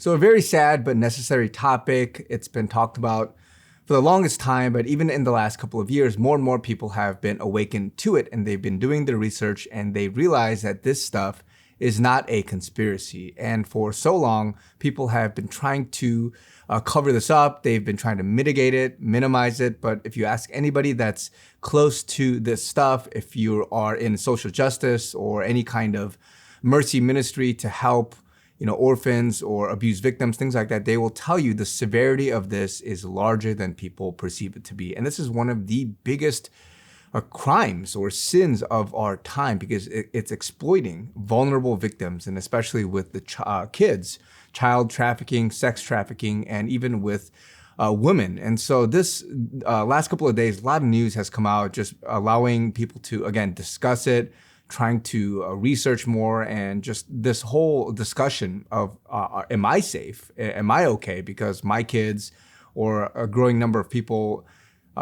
So a very sad but necessary topic. It's been talked about for the longest time, but even in the last couple of years, more and more people have been awakened to it, and they've been doing their research, and they realize that this stuff is not a conspiracy. And for so long, people have been trying to cover this up. They've been trying to mitigate it, minimize it. But if you ask anybody that's close to this stuff, if you are in social justice or any kind of mercy ministry to help orphans or abused victims, things like that, they will tell you the severity of this is larger than people perceive it to be. And this is one of the biggest crimes or sins of our time, because it's exploiting vulnerable victims, and especially with the kids, child trafficking, sex trafficking, and even with women. And so this last couple of days, a lot of news has come out just allowing people to, again, discuss it, trying to research more, and just this whole discussion of am I safe? Am I okay? Because my kids or a growing number of people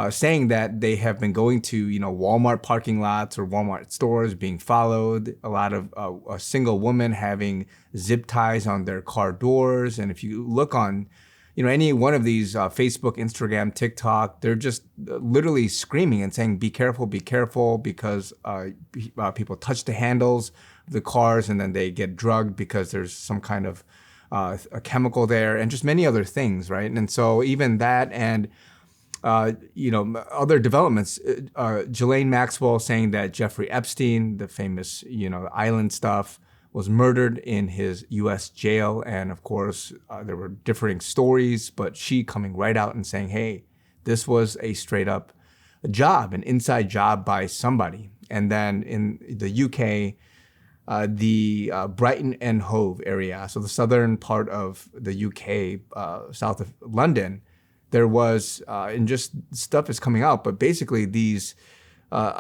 saying that they have been going to Walmart parking lots or Walmart stores being followed. A lot of a single woman having zip ties on their car doors. And if you look on any one of these Facebook, Instagram, TikTok, they're just literally screaming and saying, be careful, because people touch the handles of the cars and then they get drugged because there's some kind of a chemical there, and just many other things, right? And so even that, and other developments, Ghislaine Maxwell saying that Jeffrey Epstein, the famous, island stuff, was murdered in his U.S. jail. And of course, there were differing stories, but she coming right out and saying, hey, this was a straight up job, an inside job by somebody. And then in the UK, the Brighton and Hove area, so the southern part of the UK, south of London, there was, and just stuff is coming out, but basically these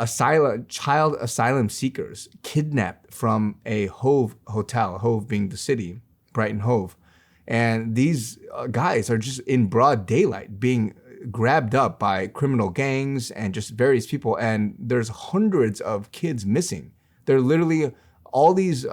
child asylum seekers kidnapped from a Hove hotel, Hove being the city, Brighton Hove. And these guys are just in broad daylight being grabbed up by criminal gangs and just various people. And there's hundreds of kids missing. They're literally all these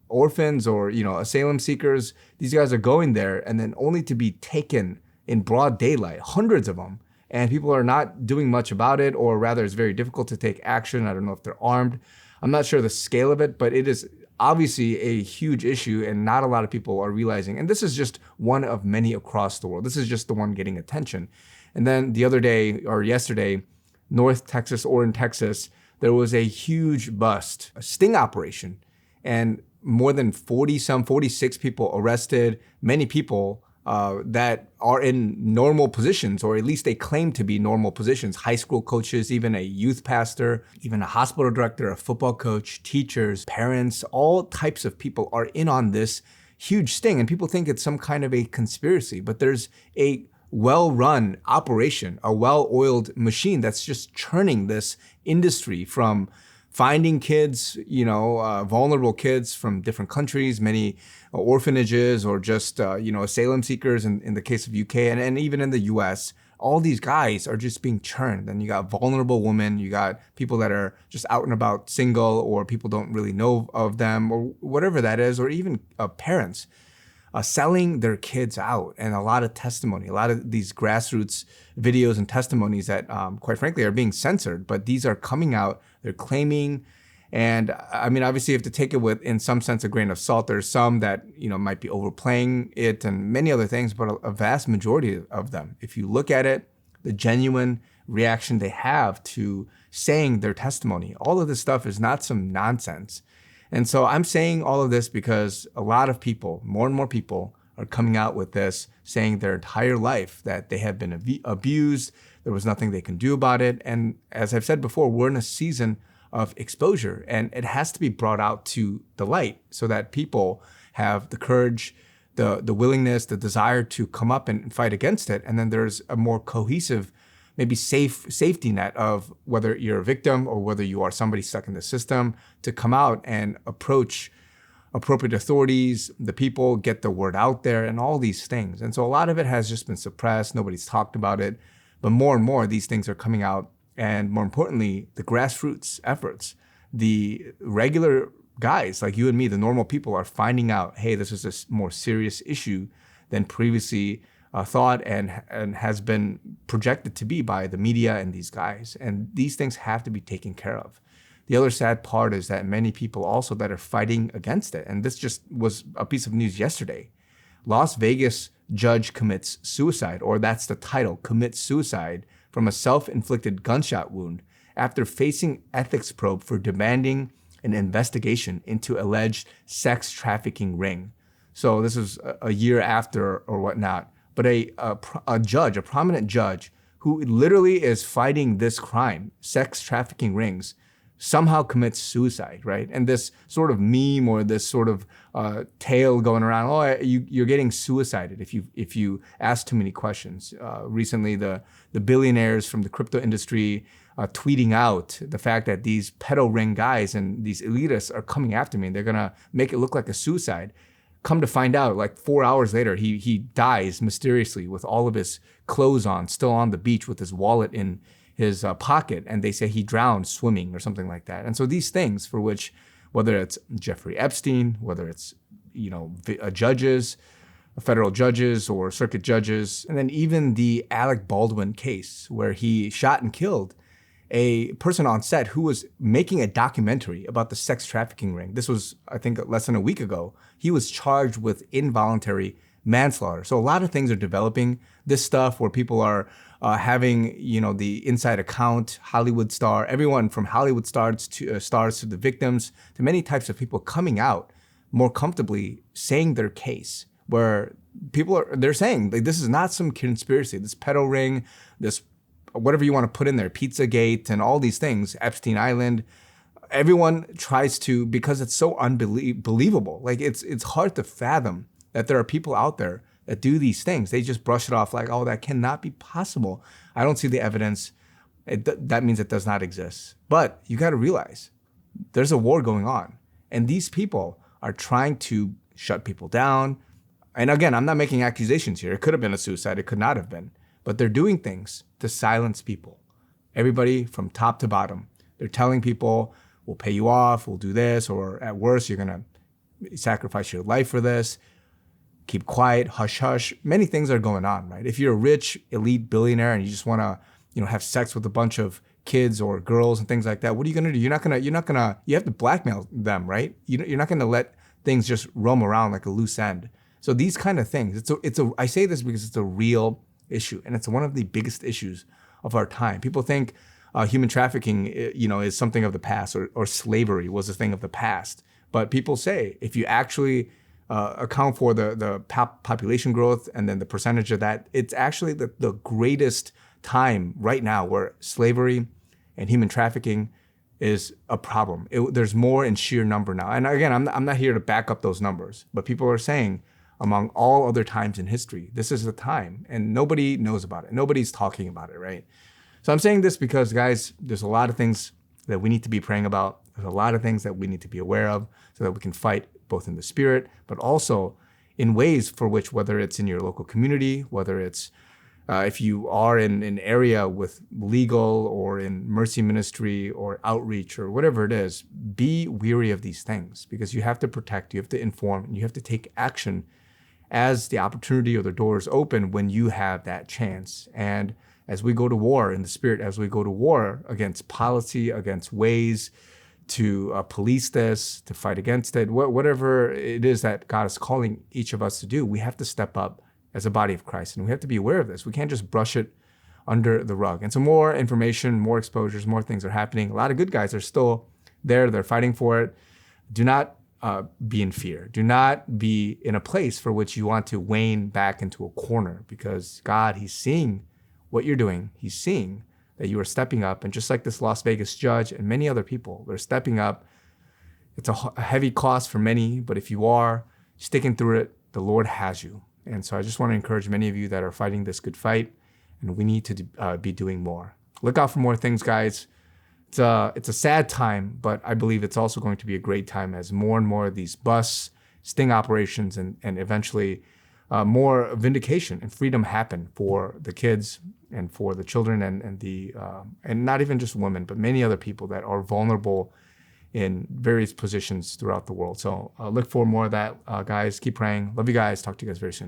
orphans or, asylum seekers. These guys are going there and then only to be taken in broad daylight, hundreds of them. And people are not doing much about it, or rather it's very difficult to take action. I don't know if they're armed. I'm not sure the scale of it, but it is obviously a huge issue, and not a lot of people are realizing. And this is just one of many across the world. This is just the one getting attention. And then the other day, or yesterday, North Texas, Orton, Texas, there was a huge bust, a sting operation, and more than 46 people arrested, many people that are in normal positions, or at least they claim to be normal positions, high school coaches, even a youth pastor, even a hospital director, a football coach, teachers, parents, all types of people are in on this huge sting. And people think it's some kind of a conspiracy, but there's a well-run operation, a well-oiled machine that's just churning this industry from finding kids, vulnerable kids from different countries, many orphanages, or just, asylum seekers in the case of UK, and even in the US. All these guys are just being churned. And you got vulnerable women, you got people that are just out and about single, or people don't really know of them, or whatever that is, or even parents selling their kids out. And a lot of testimony, a lot of these grassroots videos and testimonies that, quite frankly, are being censored, but these are coming out, they're claiming. And I mean, obviously you have to take it with, in some sense, a grain of salt. There's some that, might be overplaying it and many other things, but a vast majority of them, if you look at it, the genuine reaction they have to saying their testimony, all of this stuff is not some nonsense. And so I'm saying all of this because a lot of people, more and more people, are coming out with this, saying their entire life that they have been abused, there was nothing they can do about it. And as I've said before, we're in a season of exposure, and it has to be brought out to the light so that people have the courage, the willingness, the desire to come up and fight against it. And then there's a more cohesive, maybe safety net of whether you're a victim or whether you are somebody stuck in the system, to come out and approach appropriate authorities, the people, get the word out there, and all these things. And so a lot of it has just been suppressed. Nobody's talked about it. But more and more, these things are coming out. And more importantly, the grassroots efforts, the regular guys like you and me, the normal people, are finding out, hey, this is a more serious issue than previously thought and has been projected to be by the media and these guys. And these things have to be taken care of. The other sad part is that many people also that are fighting against it, and this just was a piece of news yesterday. Las Vegas judge commits suicide, or that's the title, commits suicide from a self-inflicted gunshot wound after facing ethics probe for demanding an investigation into alleged sex trafficking ring. So this is a year after or whatnot. But a judge, a prominent judge, who literally is fighting this crime, sex trafficking rings, somehow commits suicide, right? And this sort of meme or this sort of tale going around, oh, you're getting suicided if you ask too many questions. Recently, the billionaires from the crypto industry tweeting out the fact that these pedo ring guys and these elitists are coming after me and they're gonna make it look like a suicide. Come to find out, like 4 hours later, he dies mysteriously with all of his clothes on, still on the beach with his wallet in his pocket, and they say he drowned swimming or something like that. And so these things for which, whether it's Jeffrey Epstein, whether it's judges, federal judges or circuit judges, and then even the Alec Baldwin case where he shot and killed a person on set who was making a documentary about the sex trafficking ring. This was, I think, less than a week ago. He was charged with involuntary manslaughter. So a lot of things are developing. This stuff where people are having, the inside account, Hollywood star, everyone from Hollywood stars to the victims, to many types of people coming out more comfortably saying their case, where they're saying like, this is not some conspiracy, this pedo ring, this whatever you want to put in there, Pizzagate and all these things, Epstein Island. Everyone tries to, because it's so unbelievable. Like it's hard to fathom that there are people out there that do these things. They just brush it off like, oh, that cannot be possible. I don't see the evidence. That means it does not exist. But you got to realize there's a war going on. And these people are trying to shut people down. And again, I'm not making accusations here. It could have been a suicide. It could not have been. But they're doing things to silence people. Everybody from top to bottom. They're telling people, we'll pay you off, we'll do this, or at worst, you're going to sacrifice your life for this. Keep quiet, hush, hush. Many things are going on, right? If you're a rich, elite billionaire and you just want to, have sex with a bunch of kids or girls and things like that, what are you going to do? You have to blackmail them, right? You're not going to let things just roam around like a loose end. So these kind of things, I say this because it's a real issue, and it's one of the biggest issues of our time. People think human trafficking, is something of the past, or slavery was a thing of the past. But people say if you actually account for the population growth and then the percentage of that, it's actually the greatest time right now where slavery and human trafficking is a problem. There's more in sheer number now. And again, I'm not here to back up those numbers, but people are saying among all other times in history, this is the time, and nobody knows about it. Nobody's talking about it, right? So I'm saying this because, guys, there's a lot of things that we need to be praying about. There's a lot of things that we need to be aware of so that we can fight both in the spirit, but also in ways for which, whether it's in your local community, whether it's if you are in an area with legal or in mercy ministry or outreach or whatever it is, be weary of these things, because you have to protect, you have to inform, and you have to take action as the opportunity or the doors open when you have that chance. And as we go to war in the spirit, as we go to war against policy, against ways to police this, to fight against it, whatever it is that God is calling each of us to do, we have to step up as a body of Christ. And we have to be aware of this. We can't just brush it under the rug. And so more information, more exposures, more things are happening. A lot of good guys are still there. They're fighting for it. Do not be in fear. Do not be in a place for which you want to wane back into a corner, because God, he's seeing what you're doing. He's seeing that you are stepping up. And just like this Las Vegas judge and many other people, they're stepping up. It's a heavy cost for many, but if you are sticking through it, the Lord has you. And so I just want to encourage many of you that are fighting this good fight, and we need to be doing more. Look out for more things, guys. It's a sad time, but I believe it's also going to be a great time as more and more of these bust, sting operations and eventually more vindication and freedom happen for the kids and for the children and not even just women, but many other people that are vulnerable in various positions throughout the world. So look for more of that, guys. Keep praying. Love you guys. Talk to you guys very soon.